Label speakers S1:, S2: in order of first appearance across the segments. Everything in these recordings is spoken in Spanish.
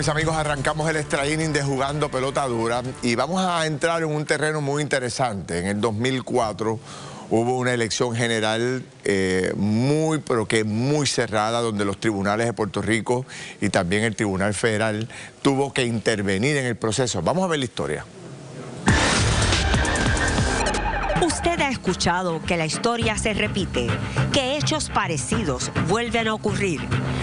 S1: Pues amigos, arrancamos el extra inning de Jugando Pelota Dura y vamos a entrar en un terreno muy interesante. En el 2004 hubo una elección general muy cerrada, donde los tribunales de Puerto Rico y también el Tribunal Federal tuvo que intervenir en el proceso. Vamos a ver la historia.
S2: Usted ha escuchado que la historia se repite, que hechos parecidos vuelven a ocurrir.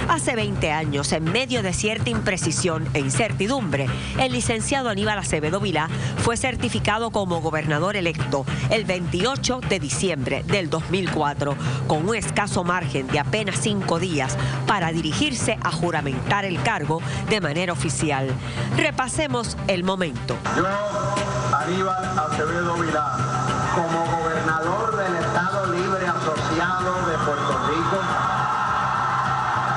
S2: Hace 20 años, en medio de cierta imprecisión e incertidumbre, el licenciado Aníbal Acevedo Vilá fue certificado como gobernador electo el 28 de diciembre del 2004, con un escaso margen de apenas 5 días para dirigirse a juramentar el cargo de manera oficial. Repasemos el momento.
S3: Yo, Aníbal Acevedo Vilá, como gobernador del Estado Libre Asociado de Puerto Rico,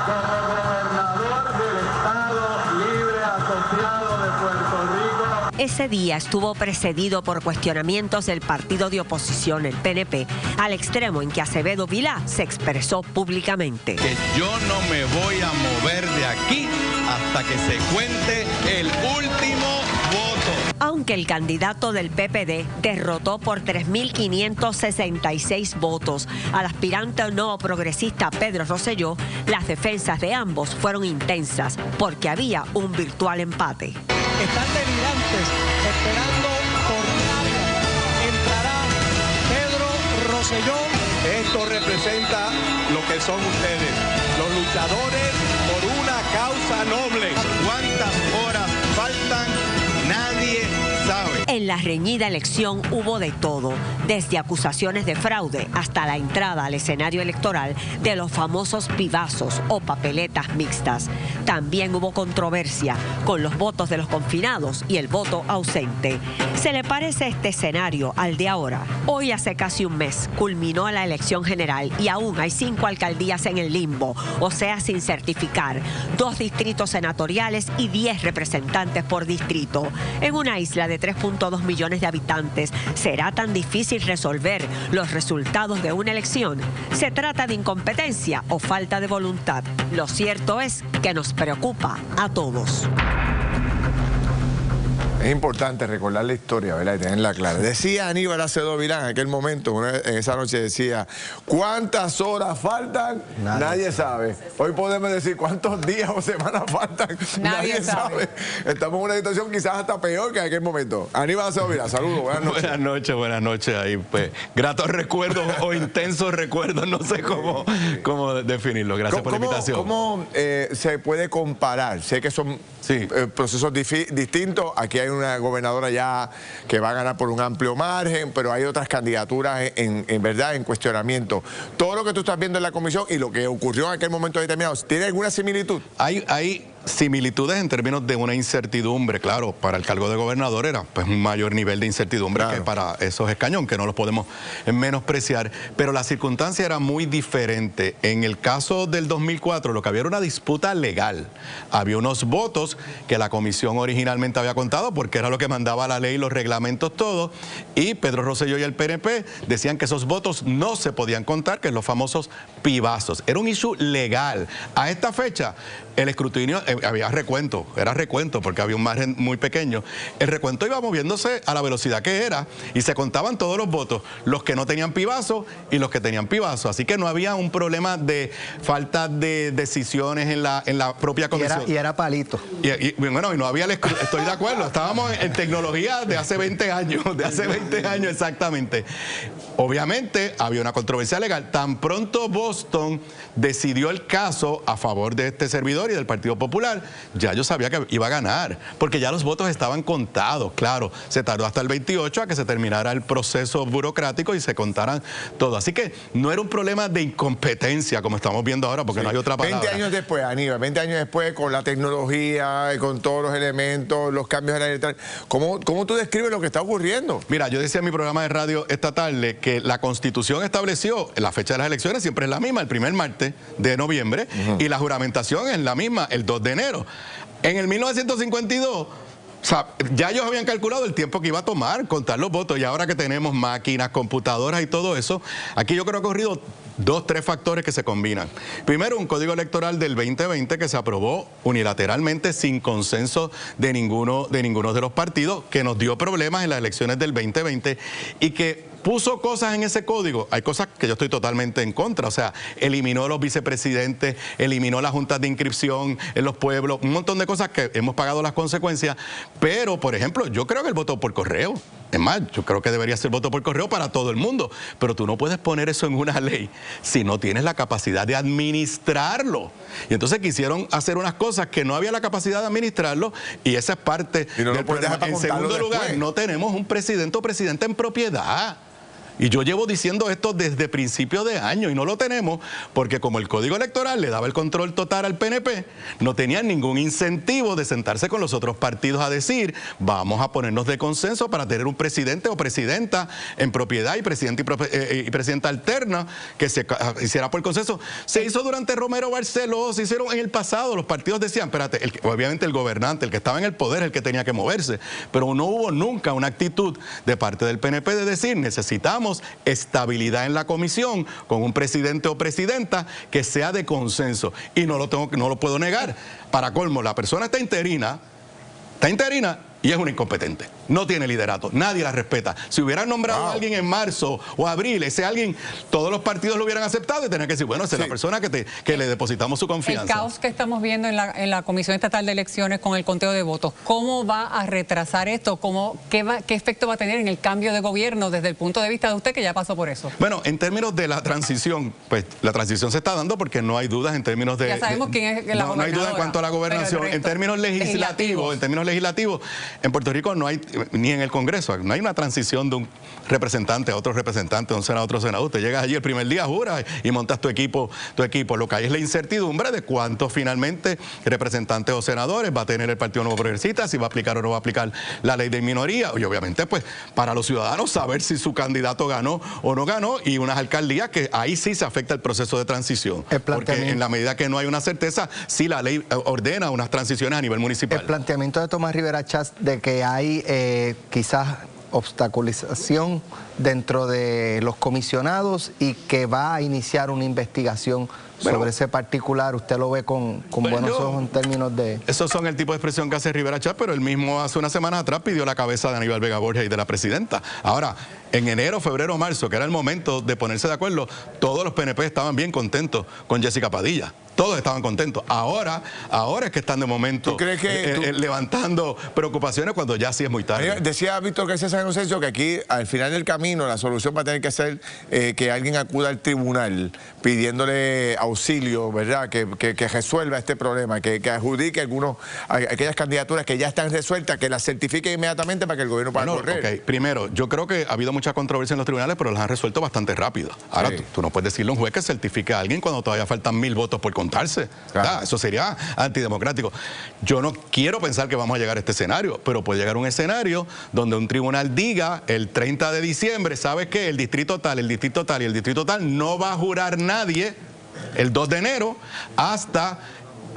S3: como gobernador del Estado Libre Asociado de Puerto Rico.
S2: Ese día estuvo precedido por cuestionamientos del partido de oposición, el PNP, al extremo en que Acevedo Vilá se expresó públicamente.
S4: Que yo no me voy a mover de aquí hasta que se cuente el último voto.
S2: Aunque el candidato del PPD derrotó por 3.566 votos al aspirante no progresista Pedro Rosselló, las defensas de ambos fueron intensas porque había un virtual empate.
S5: Están delirantes, esperando por nadie. Entrará Pedro Rosselló.
S4: Esto representa lo que son ustedes, los luchadores por una causa noble. ¿Cuántas horas faltan? Nadie sabe.
S2: En la reñida elección hubo de todo, desde acusaciones de fraude hasta la entrada al escenario electoral de los famosos pibazos o papeletas mixtas. También hubo controversia con los votos de los confinados y el voto ausente. ¿Se le parece este escenario al de ahora? Hoy, hace casi un mes, culminó la elección general y aún hay 5 alcaldías en el limbo, o sea, sin certificar, 2 distritos senatoriales y 10 representantes por distrito. En una isla de 3.2 millones de habitantes, ¿será tan difícil resolver los resultados de una elección? ¿Se trata de incompetencia o falta de voluntad? Lo cierto es que nos preocupa a todos.
S1: Es importante recordar la historia, ¿verdad? Y tenerla clara. Decía Aníbal Acevedo Vilá en aquel momento, en esa noche decía, ¿cuántas horas faltan? Nadie sabe. Hoy podemos decir cuántos días o semanas faltan. Nadie sabe. Estamos en una situación quizás hasta peor que en aquel momento. Aníbal Acevedo Vilá, saludos, buenas noches.
S4: Buenas noches. Ahí, pues, gratos recuerdos o intensos recuerdos, no sé cómo definirlo. Gracias por la invitación.
S1: ¿Cómo se puede comparar? Sé que son procesos distintos. Aquí hay una gobernadora ya que va a ganar por un amplio margen, pero hay otras candidaturas en verdad en cuestionamiento. Todo lo que tú estás viendo en la comisión y lo que ocurrió en aquel momento determinado, ¿tiene alguna similitud?
S4: Hay similitudes en términos de una incertidumbre, claro, para el cargo de gobernador era pues un mayor nivel de incertidumbre que para esos escaños, que no los podemos menospreciar, pero la circunstancia era muy diferente. En el caso del 2004, lo que había era una disputa legal. Había unos votos que la comisión originalmente había contado, porque era lo que mandaba la ley, los reglamentos, todo, y Pedro Rosselló y el PNP decían que esos votos no se podían contar, que es los famosos pibazos. Era un issue legal. A esta fecha, el escrutinio, había recuento, era recuento porque había un margen muy pequeño. El recuento iba moviéndose a la velocidad que era y se contaban todos los votos, los que no tenían pibazo y los que tenían pibazo. Así que no había un problema de falta de decisiones en la propia comisión.
S5: Y era palito.
S4: Y bueno, y no había el escrutinio, estoy de acuerdo, estábamos en tecnología de hace 20 años, exactamente. Obviamente había una controversia legal. Tan pronto Boston decidió el caso a favor de este servidor y del Partido Popular, ya yo sabía que iba a ganar, porque ya los votos estaban contados, claro. Se tardó hasta el 28 a que se terminara el proceso burocrático y se contaran todo. Así que no era un problema de incompetencia, como estamos viendo ahora, porque no hay otra palabra.
S1: 20 años después, Aníbal, 20 años después, con la tecnología, con todos los elementos, los cambios de la electoral, ¿cómo tú describes lo que está ocurriendo?
S4: Mira, yo decía en mi programa de radio esta tarde que la Constitución estableció la fecha de las elecciones siempre es la misma, el primer martes de noviembre, y la juramentación es la misma, el 2 de enero. En el 1952... O sea, ya ellos habían calculado el tiempo que iba a tomar contar los votos, y ahora que tenemos máquinas, computadoras y todo eso, aquí yo creo que ha ocurrido tres factores que se combinan. Primero, un código electoral del 2020 que se aprobó unilateralmente sin consenso de ninguno de los partidos, que nos dio problemas en las elecciones del 2020 y que puso cosas en ese código. Hay cosas que yo estoy totalmente en contra. O sea, eliminó los vicepresidentes, eliminó las juntas de inscripción en los pueblos, un montón de cosas que hemos pagado las consecuencias. Pero, por ejemplo, yo creo que el voto por correo, es más, yo creo que debería ser voto por correo para todo el mundo. Pero tú no puedes poner eso en una ley si no tienes la capacidad de administrarlo. Y entonces quisieron hacer unas cosas que no había la capacidad de administrarlo y esa es parte del problema. En segundo lugar, no tenemos un presidente o presidenta en propiedad. Y yo llevo diciendo esto desde principio de año y no lo tenemos porque como el Código Electoral le daba el control total al PNP, no tenían ningún incentivo de sentarse con los otros partidos a decir vamos a ponernos de consenso para tener un presidente o presidenta en propiedad y presidente y presidenta alterna que se hiciera por consenso. Se hizo durante Romero Barceló, se hicieron en el pasado, los partidos decían, espérate, obviamente el gobernante, el que estaba en el poder, el que tenía que moverse, pero no hubo nunca una actitud de parte del PNP de decir necesitamos estabilidad en la comisión con un presidente o presidenta que sea de consenso y no lo puedo negar. Para colmo, la persona está interina y es una incompetente. No tiene liderato, nadie la respeta. Si hubieran nombrado a alguien en marzo o abril, ese alguien, todos los partidos lo hubieran aceptado y tenían que decir, bueno, esa es la persona que le depositamos su confianza.
S6: El caos que estamos viendo en la Comisión Estatal de Elecciones con el conteo de votos, ¿cómo va a retrasar esto? ¿Qué efecto va a tener en el cambio de gobierno desde el punto de vista de usted que ya pasó por eso?
S4: Bueno, en términos de la transición, pues la transición se está dando porque no hay dudas en términos de...
S6: Ya sabemos quién es la gobernadora.
S4: No hay duda en cuanto a la gobernación. En términos legislativos, en Puerto Rico no hay, ni en el Congreso, no hay una transición de un representante a otro representante, de un senador a otro senador. Usted llegas allí el primer día, juras y montas tu equipo. Lo que hay es la incertidumbre de cuántos finalmente representantes o senadores va a tener el Partido Nuevo Progresista, si va a aplicar o no va a aplicar la ley de minoría. Y obviamente, pues, para los ciudadanos saber si su candidato ganó o no ganó y unas alcaldías que ahí sí se afecta el proceso de transición. Porque en la medida que no hay una certeza, sí la ley ordena unas transiciones a nivel municipal.
S5: El planteamiento de Tomás Rivera Chatz de que hay quizás obstaculización dentro de los comisionados y que va a iniciar una investigación sobre ese particular, ¿usted lo ve con buenos ojos en términos de...?
S4: Esos son el tipo de expresión que hace Rivera Chatz, pero él mismo hace una semana atrás pidió la cabeza de Aníbal Vega Borges y de la presidenta. Ahora, en enero, febrero, marzo, que era el momento de ponerse de acuerdo, todos los PNP estaban bien contentos con Jessica Padilla. Todos estaban contentos. Ahora es que están de momento
S1: ¿Tú crees que
S4: levantando preocupaciones cuando ya sí es muy tarde.
S1: Decía Víctor García San Inocencio que aquí, al final del camino, la solución va a tener que ser que alguien acuda al tribunal pidiéndole auxilio, ¿verdad? Que resuelva este problema, que adjudique aquellas candidaturas que ya están resueltas, que las certifique inmediatamente para que el gobierno pueda correr.
S4: Okay. Primero, yo creo que ha habido mucha controversia en los tribunales, pero las han resuelto bastante rápido. Ahora, tú no puedes decirle a un juez que certifique a alguien cuando todavía faltan 1000 votos por contarse. Claro. Eso sería antidemocrático. Yo no quiero pensar que vamos a llegar a este escenario, pero puede llegar un escenario donde un tribunal diga el 30 de diciembre, ¿sabes qué? El distrito tal, el distrito tal y el distrito tal no va a jurar nadie el 2 de enero hasta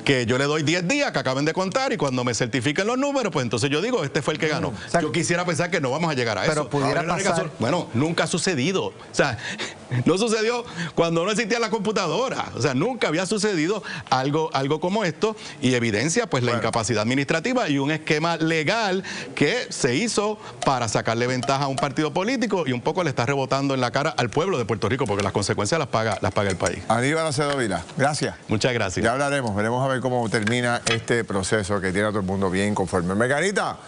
S4: que yo le doy 10 días que acaben de contar y cuando me certifiquen los números, pues entonces yo digo, este fue el que ganó. O sea, yo quisiera pensar que no vamos a llegar a eso.
S5: Pero pudiera pasar...
S4: Bueno, nunca ha sucedido. O sea, no sucedió cuando no existía la computadora. O sea, nunca había sucedido algo como esto y evidencia pues la incapacidad administrativa y un esquema legal que se hizo para sacarle ventaja a un partido político y un poco le está rebotando en la cara al pueblo de Puerto Rico porque las consecuencias las paga el país.
S1: Aníbal Acevedo Vilá, gracias.
S4: Muchas gracias.
S1: Ya hablaremos, veremos a ver cómo termina este proceso que tiene a todo el mundo bien conforme. Margarita,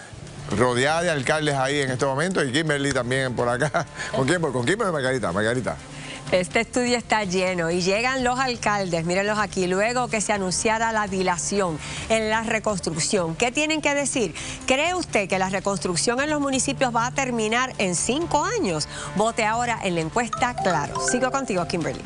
S1: rodeada de alcaldes ahí en este momento y Kimberly también por acá. ¿Con quién? ¿Con Kimberly o Margarita? Margarita.
S2: Este estudio está lleno y llegan los alcaldes, mírenlos aquí, luego que se anunciara la dilación en la reconstrucción. ¿Qué tienen que decir? ¿Cree usted que la reconstrucción en los municipios va a terminar en 5 años? Vote ahora en la encuesta Claro. Sigo contigo, Kimberly.